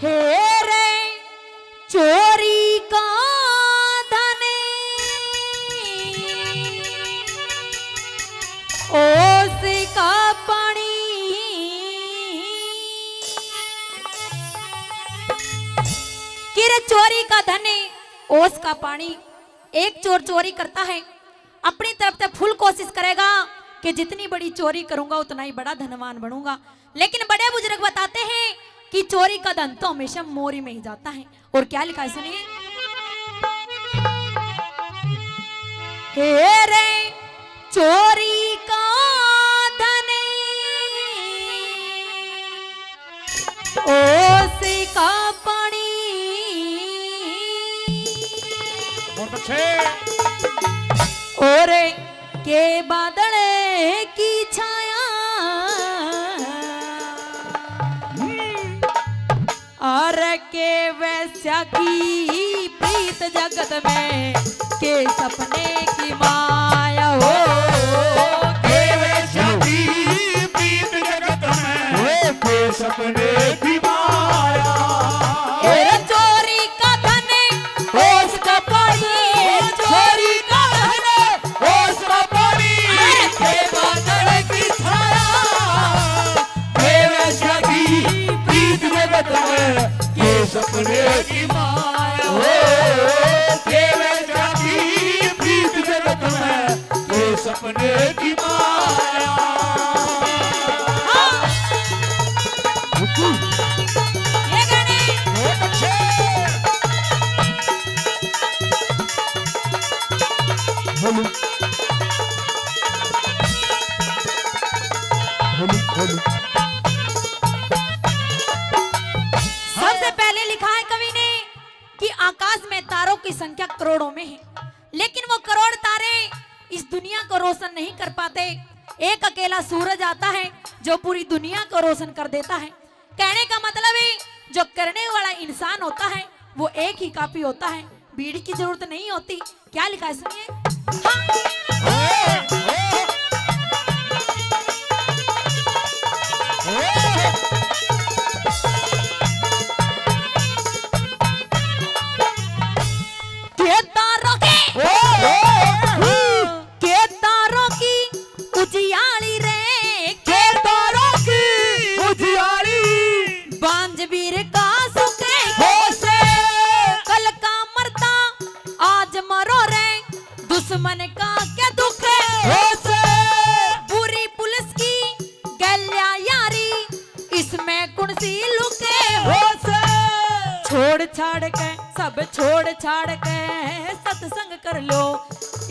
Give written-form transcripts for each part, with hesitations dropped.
हे रे चोरी का धन ओस का पानी कि चोरी का धन ओस का पानी। एक चोर चोरी करता है, अपनी तरफ से फुल कोशिश करेगा कि जितनी बड़ी चोरी करूंगा उतना ही बड़ा धनवान बनूंगा, लेकिन बड़े बुजुर्ग बताते हैं कि चोरी का धन तो हमेशा मोरी में ही जाता है। और क्या लिखा है सुनिए, हे रे चोरी का धन ओस का पानी और के बादल की छाया और के वैश्या की प्रीत जगत में के सपने की माया हो। के वैश्या की प्रीत जगत में के सपने की माया। चोरी का धन ओस का पानी, चोरी का धन ओस का पानी के बादल की छाया। के वैश्या की प्रीत जगत में के सपने की माया। के वैश्या की प्रीत जगत में के सपने की माया। ये गाने बहुत अच्छे। सबसे पहले लिखा है कवि ने कि आकाश में तारों की संख्या करोड़ों में है, लेकिन वो करोड़ तारे इस दुनिया को रोशन नहीं कर पाते। एक अकेला सूरज आता है जो पूरी दुनिया को रोशन कर देता है। कहने का मतलब है जो करने वाला इंसान होता है वो एक ही काफी होता है, भीड़ की जरूरत नहीं होती। क्या लिखा है सुनिए, के तारों की उजियाली रे, के तारों की उजियारी बांझबीर का सुखे होसे। कल का मरता आज मरो रे, दुश्मन का क्या दुख है होसे। बुरी पुलिस की गैल्या यारी, इसमें कौन सी लुके होसे। छोड़ छाड़ के सब छोड़ छाड़ के सत्संग कर लो,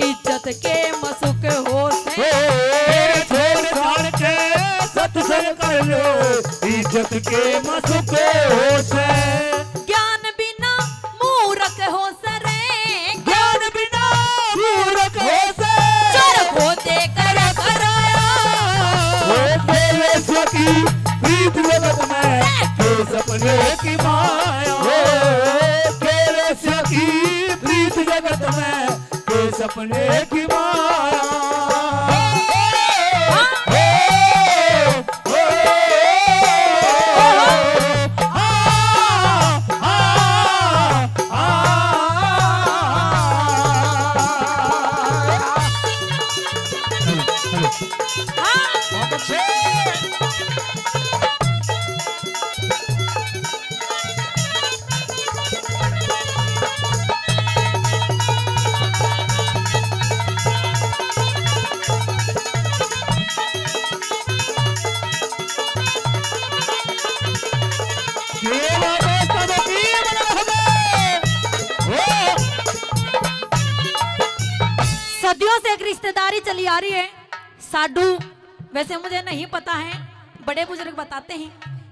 इज्जत के मसुक हो से। छोड़ छाड़ के सत्संग कर लो, इज्जत के मसुके होसे। ज्ञान बिना मूर्ख हो सरे, ज्ञान बिना मूर्ख होसे। चोर को देकर कराया वैश्य की प्रीत जगत में के सपने की माया। के वैश्य की प्रीत जगत में के सपने की माया। सदियों से एक रिश्तेदारी चली आ रही है साडू। वैसे मुझे नहीं पता है, बड़े बुजुर्ग बताते हैं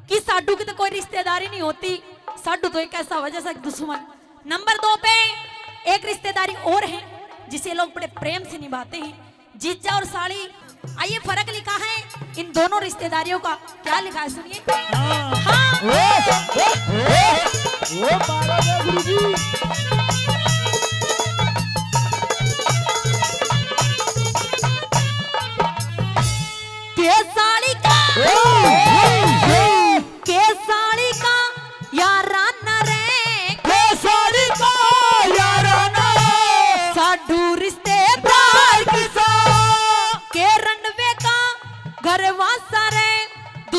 कि साडू की तो कोई रिश्तेदारी नहीं होती, साडू तो एक ऐसा वजह से दुश्मन। नंबर 2 पे एक रिश्तेदारी और है जिसे लोग बड़े प्रेम से निभाते हैं, जीजा और साड़ी। आइए फर्क लिखा है इन दोनों रिश्तेदारियों का। क्या लिखा है सुनिए, के साड़ी का या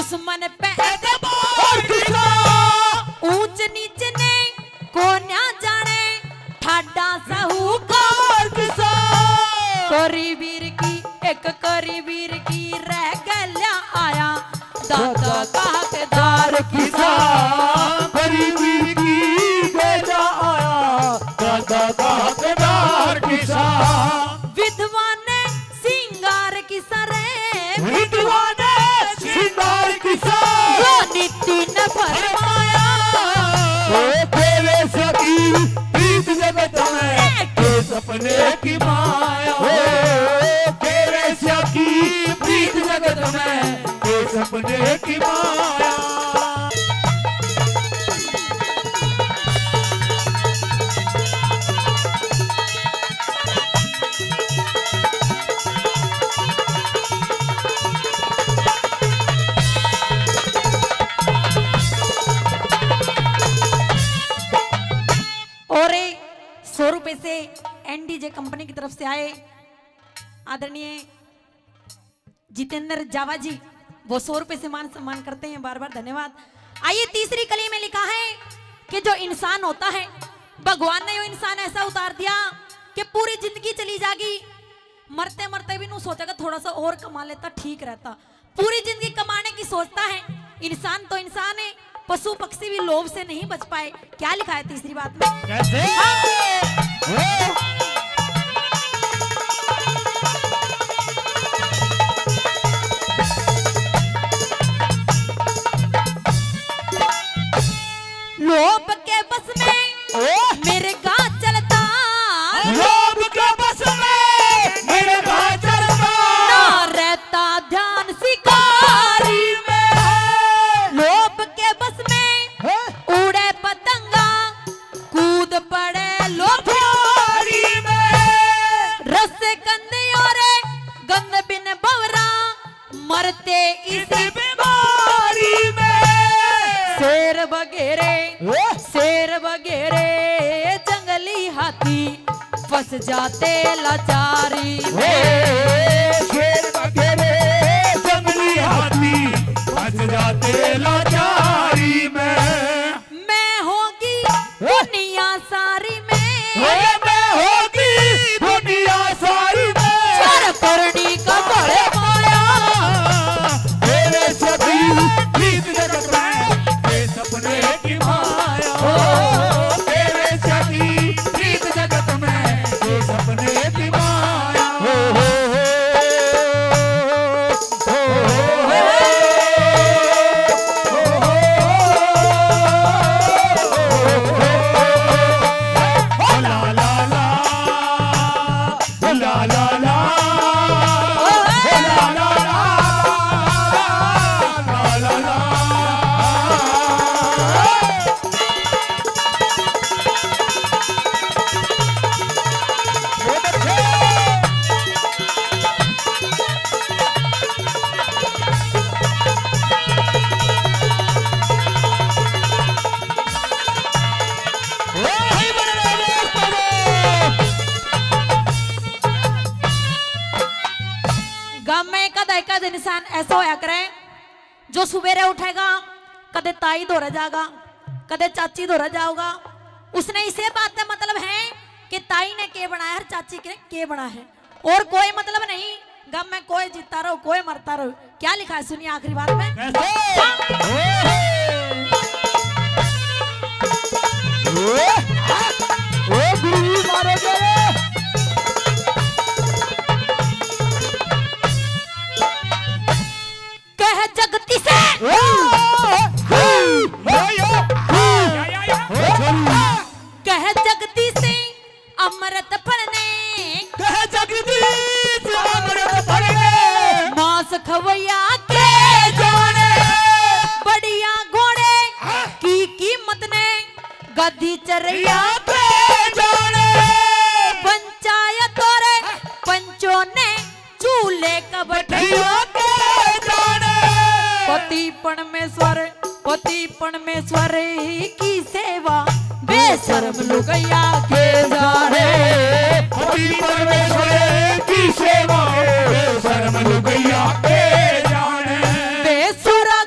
दुश्मन पे एतबार किसा ऊंच नीच ने को ना जाने ठाडा साहूकार किसा कोरी वीर की एक कोरी वीर की रह गया आया दादा का हकदार किसा गरीबी की बेटा आया दादा का हकदार किसा विधवा ने सिंगार किसा रे विधवा ने सिंगार किसा वो नीति न फरमाया ओ तेरे सकी प्रीत जगत में के सपने की माया हो तेरे सकी प्रीत जगत में के सपने की माया और 100 रुपए से एनडीजे कंपनी की तरफ से आए आदरणीय जितेंद्र जावा जी, वो 100 रुपए से मान सम्मान करते हैं, बार बार धन्यवाद। आइए तीसरी कली में लिखा है कि जो इंसान होता है, भगवान ने वो इंसान ऐसा उतार दिया कि पूरी जिंदगी चली जाएगी, मरते मरते भी नहीं सोचेगा थोड़ा सा और कमा लेता ठीक रहता, पूरी जिंदगी कमाने की सोचता है। इंसान तो इंसान है, पशु पक्षी भी लोभ से नहीं बच पाए। क्या लिखा है तीसरी बात में? कैसे लोभ के बस में मेरे का चलता, लोभ के बस में मेरे भाई चलता ना रहता ध्यान शिकारी में। लोभ के बस में उड़े पतंगा, कूद पड़े लोभियारी में। रस कंधे और गंद बिन बवरा, मरते इस बीमारी में शेर वगैरह जंगली हाथी फंस जाते लाचारी में। शेर वगैरह जंगली हाथी फंस जाते लाचारी में। मैं होगी दुनिया सारी में, मैं होगी दुनिया सारी में चर करनी का बड़े माया। तेरे सभी प्रीत जगत में ये सपने की माया हो तेरे सभी प्रीत जगत में ये सपने की माया हो ला ला ला ला ला ला गाँव में कद इंसान ऐसा होया करे जो सुबेरे उठेगा, कदे ताई दौरा जाएगा, कदे चाची दौरा जाओगा। उसने इसे बात का मतलब है कि ताई ने के बनाया है, चाची के बना है, और कोई मतलब नहीं। गम में कोई जीता रहो, कोई मरता रहो। क्या लिखा है सुनिए आखिरी बात में। कह जगती से कह जगती से अमृत फलने, मांस खवैया के जाने, बढ़िया घोड़े की कीमत ने गद्दी चरैया पे जाने। पंचायत और पंचों ने चूल्हे का बटिया के जाने। पति परमेश्वर की सेवा बेशर्म लुगैया के जाने। पति परमेश्वर की सेवा बेशर्म लुगैया के जाने। बेसुरा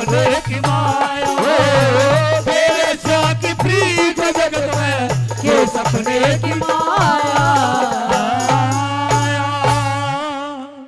सपने की माया